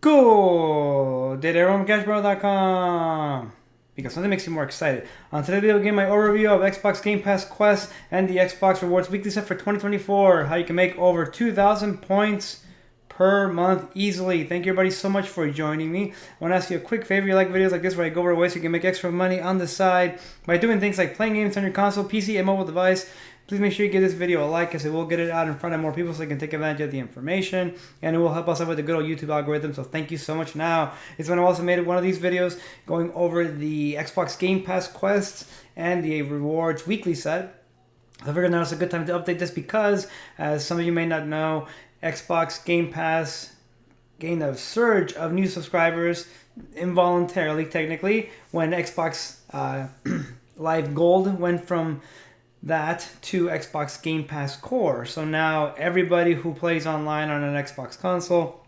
Go! Did everyone CashBarrel.com because something makes you more excited. On today's video, I'll give my overview of Xbox Game Pass Quest and the Xbox Rewards Weekly Set for 2024. How you can make over 2,000 points per month easily. Thank you everybody so much for joining me. I want to ask you a quick favor. You like videos like this where I go over ways you can make extra money on the side by doing things like playing games on your console, PC, and mobile device. Please make sure you give this video a like because it will get it out in front of more people so they can take advantage of the information, and it will help us out with the good old YouTube algorithm, so thank you so much. Now is when I also made one of these videos going over the Xbox Game Pass Quest and the Rewards Weekly Set. So I figured now it's a good time to update this because, as some of you may not know, Xbox Game Pass gained a surge of new subscribers involuntarily, technically, when Xbox Live Gold went from that to Xbox Game Pass Core. So now everybody who plays online on an Xbox console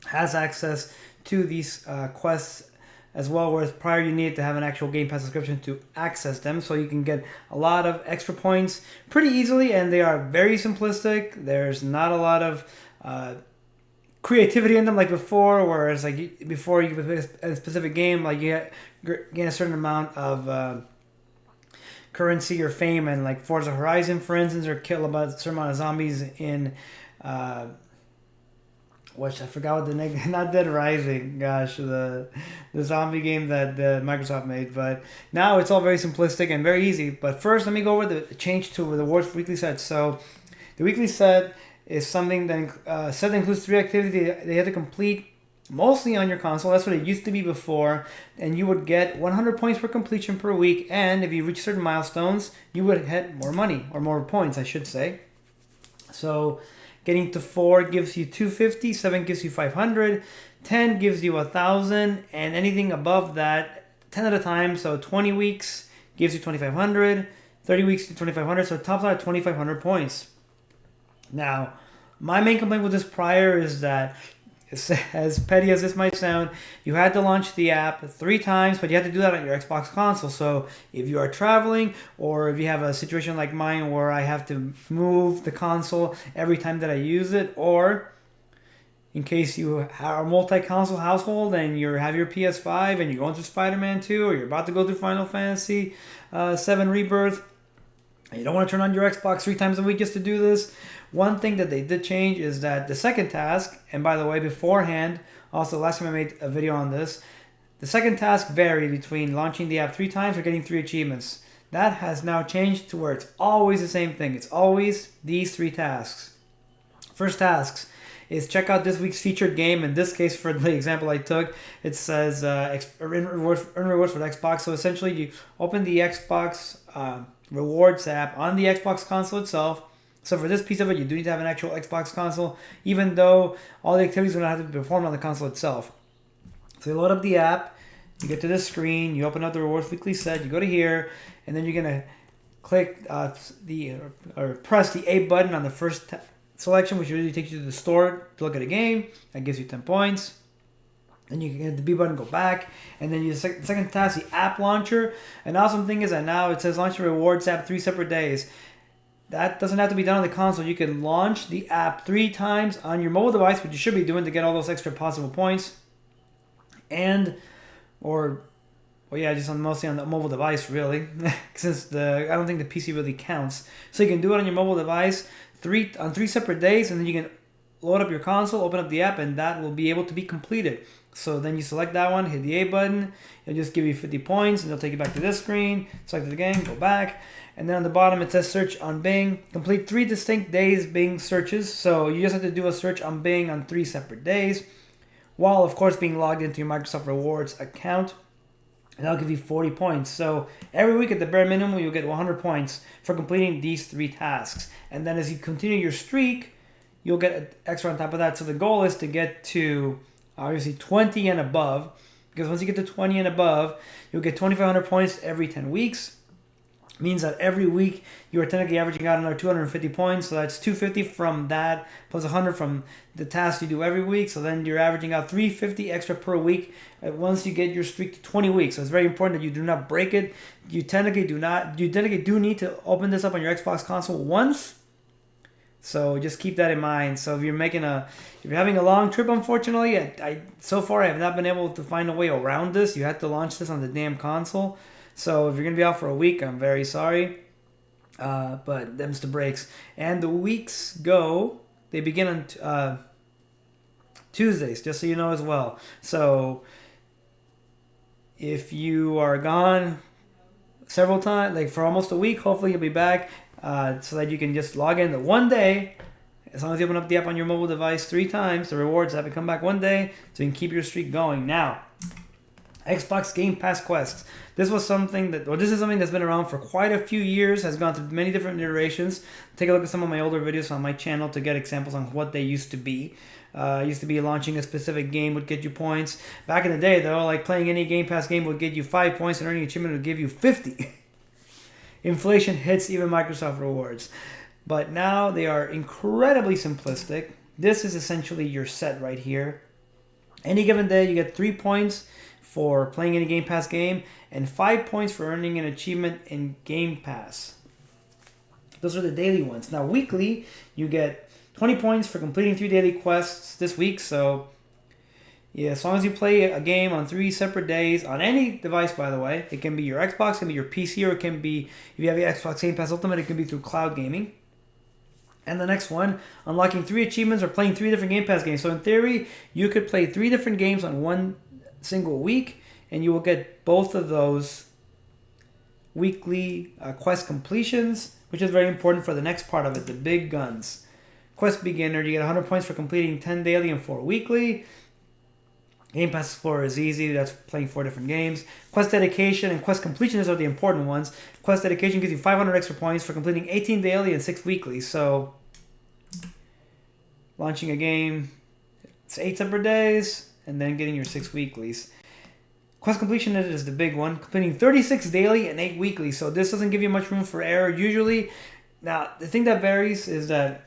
has access to these quests as well, whereas prior you needed to have an actual Game Pass subscription to access them. So you can get a lot of extra points pretty easily, and they are very simplistic. There's not a lot of creativity in them like before, whereas like before you could play a specific game, like you gain a certain amount of currency or fame, and like Forza Horizon, for instance, or kill about a certain amount of zombies in which I forgot what the name, not Dead Rising, gosh, the zombie game that Microsoft made. But now it's all very simplistic and very easy. But first, let me go over the change to the Rewards Weekly Set. So the weekly set is something that set that includes 3 activities they had to complete mostly on your console. That's what it used to be before, and you would get 100 points per completion per week, and if you reach certain milestones you would get more money, or more points I should say. So getting to 4 gives you 250, 7 gives you 500, 10 gives you 1,000, and anything above that 10 at a time. So 20 weeks gives you 2,500, 30 weeks to 2,500, so it tops out at 2,500 points. Now my main complaint with this prior is that, as petty as this might sound, you had to launch the app 3 times, but you had to do that on your Xbox console. So if you are traveling, or if you have a situation like mine where I have to move the console every time that I use it, or in case you are a multi-console household and you have your PS5 and you're going through Spider-Man 2, or you're about to go through Final Fantasy 7 Rebirth, and you don't want to turn on your Xbox 3 times a week just to do this, one thing that they did change is that the second task, and by the way, beforehand, also last time I made a video on this, the second task varied between launching the app 3 times or getting 3 achievements. That has now changed to where it's always the same thing. It's always these 3 tasks. First tasks is check out this week's featured game. In this case, for the example I took, it says earn rewards for the Xbox. So essentially you open the Xbox Rewards app on the Xbox console itself. So for this piece of it, you do need to have an actual Xbox console, even though all the activities are going to have to be performed on the console itself. So you load up the app, you get to this screen, you open up the Rewards Weekly Set, you go to here, and then you're going to click or press the A button on the first selection, which usually takes you to the store to look at a game. That gives you 10 points. Then you can hit the B button, go back, and then the second task, the app launcher. An awesome thing is that now it says launch your Rewards app 3 separate days. That doesn't have to be done on the console. You can launch the app 3 times on your mobile device, which you should be doing to get all those extra possible points. Just mostly on the mobile device, really, since I don't think the PC really counts. So you can do it on your mobile device on 3 separate days, and then you can load up your console, open up the app, and that will be able to be completed. So then you select that one, hit the A button, it'll just give you 50 points, and it'll take you back to this screen. Select it again, go back, and then on the bottom it says search on Bing. Complete 3 distinct days Bing searches. So you just have to do a search on Bing on 3 separate days, while of course being logged into your Microsoft Rewards account. And that'll give you 40 points. So every week at the bare minimum, you'll get 100 points for completing these 3 tasks. And then as you continue your streak, you'll get extra on top of that. So the goal is to get to obviously 20 and above, because once you get to 20 and above, you'll get 2,500 points every 10 weeks. It means that every week you are technically averaging out another 250 points. So that's 250 from that, plus 100 from the tasks you do every week. So then you're averaging out 350 extra per week once you get your streak to 20 weeks. So it's very important that you do not break it. You technically do need to open this up on your Xbox console once, So just keep that in mind. So if you're having a long trip, unfortunately, so far I have not been able to find a way around this. You had to launch this on the damn console. So if you're gonna be out for a week, I'm very sorry. But them's the breaks. And the weeks they begin on Tuesdays, just so you know as well. So if you are gone several times, like for almost a week, hopefully you'll be back so that you can just log in the one day. As long as you open up the app on your mobile device 3 times, the rewards app, and come back one day so you can keep your streak going. Now, Xbox Game Pass Quests. This is something that's been around for quite a few years, has gone through many different iterations. Take a look at some of my older videos on my channel to get examples on what they used to be. Used to be launching a specific game would get you points. Back in the day, though, like playing any Game Pass game would get you 5 points and earning an achievement would give you 50. Inflation hits even Microsoft rewards. But now they are incredibly simplistic. This is essentially your set right here. Any given day, you get 3 points for playing any Game Pass game and 5 points for earning an achievement in Game Pass. Those are the daily ones. Now, weekly, you get 20 points for completing 3 daily quests this week. So, yeah, as long as you play a game on 3 separate days, on any device, by the way, it can be your Xbox, it can be your PC, or it can be, if you have the Xbox Game Pass Ultimate, it can be through cloud gaming. And the next one, unlocking 3 achievements or playing 3 different Game Pass games. So in theory, you could play 3 different games on one single week, and you will get both of those weekly quest completions, which is very important for the next part of it, the big guns. Quest Beginner, you get 100 points for completing 10 daily and 4 weekly. Game Pass Explorer is easy, that's playing 4 different games. Quest Dedication and Quest Completion are the important ones. Quest Dedication gives you 500 extra points for completing 18 daily and 6 weekly. So, launching a game, it's 8 separate days, and then getting your 6 weeklies. Quest Completion is the big one, completing 36 daily and 8 weekly. So this doesn't give you much room for error usually. Now, the thing that varies is that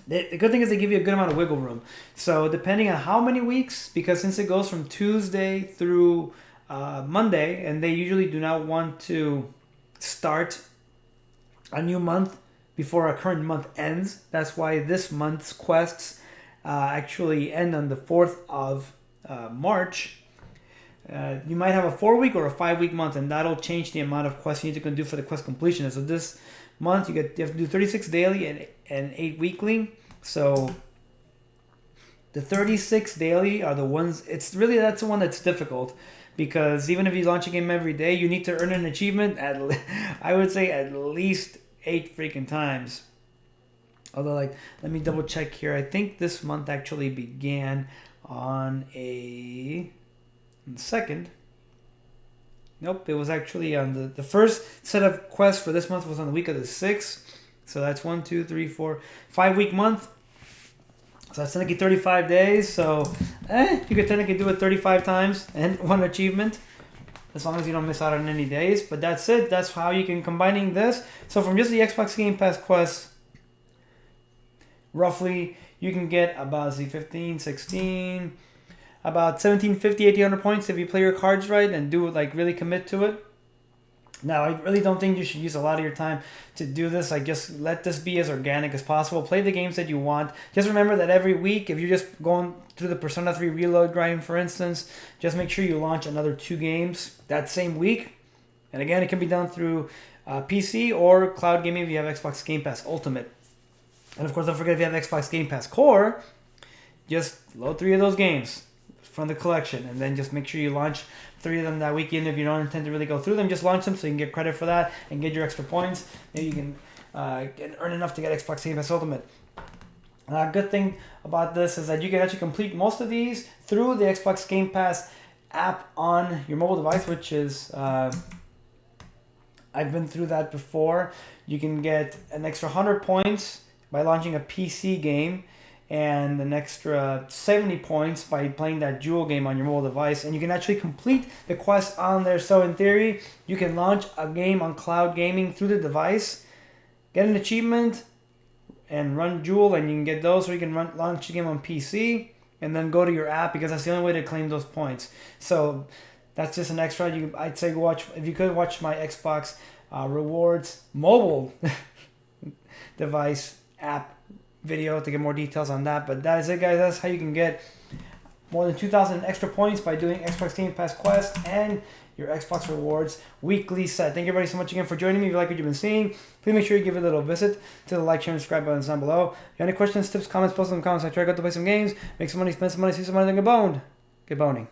the good thing is they give you a good amount of wiggle room. So depending on how many weeks, because since it goes from Tuesday through Monday, and they usually do not want to start a new month before our current month ends. That's why this month's quests actually end on the 4th of March. You might have a 4-week or a 5-week month, and that'll change the amount of quests you need to do for the quest completion. So this month you have to do 36 daily and 8 weekly. So the 36 daily are the ones. That's the one that's difficult, because even if you launch a game every day, you need to earn an achievement I would say at least 8 freaking times. Although, let me double check here. I think this month actually began on the 2nd. Nope, it was actually on the first set of quests for this month was on the week of the 6th. So that's 1, 2, 3, 4, 5-week month. So that's technically 35 days. So you could technically do it 35 times and 1 achievement, as long as you don't miss out on any days. But that's it. That's how you can combining this. So from just the Xbox Game Pass quests, roughly you can get about 15, 16, about 1750, 1800 points if you play your cards right and do really commit to it. Now, I really don't think you should use a lot of your time to do this. Just let this be as organic as possible. Play the games that you want. Just remember that every week, if you're just going through the Persona 3 Reload grind, for instance, just make sure you launch another 2 games that same week. And again, it can be done through PC or cloud gaming if you have Xbox Game Pass Ultimate. And of course, don't forget, if you have Xbox Game Pass Core, just load 3 of those games from the collection, and then just make sure you launch 3 of them that weekend. If you don't intend to really go through them, just launch them so you can get credit for that and get your extra points. Maybe you can earn enough to get Xbox Game Pass Ultimate. Good thing about this is that you can actually complete most of these through the Xbox Game Pass app on your mobile device, which is I've been through that before. You can get an extra 100 points by launching a PC game, and an extra 70 points by playing that dual game on your mobile device. And you can actually complete the quest on there. So in theory, you can launch a game on cloud gaming through the device, get an achievement, and run dual, and you can get those. Or you can launch the game on PC, and then go to your app, because that's the only way to claim those points. So that's just an extra. I'd say if you could watch my Xbox Rewards mobile device app video to get more details on that. But that is it, guys. That's how you can get more than 2,000 extra points by doing Xbox Game Pass Quest and your Xbox Rewards weekly set. Thank you everybody so much again for joining me. If you like what you've been seeing, please make sure you give it a little visit to the like, share, and subscribe buttons down below. If you have any questions, tips, comments, post them in the comments. I try to go to play some games, make some money, spend some money, see some money, then get boned. Get boning.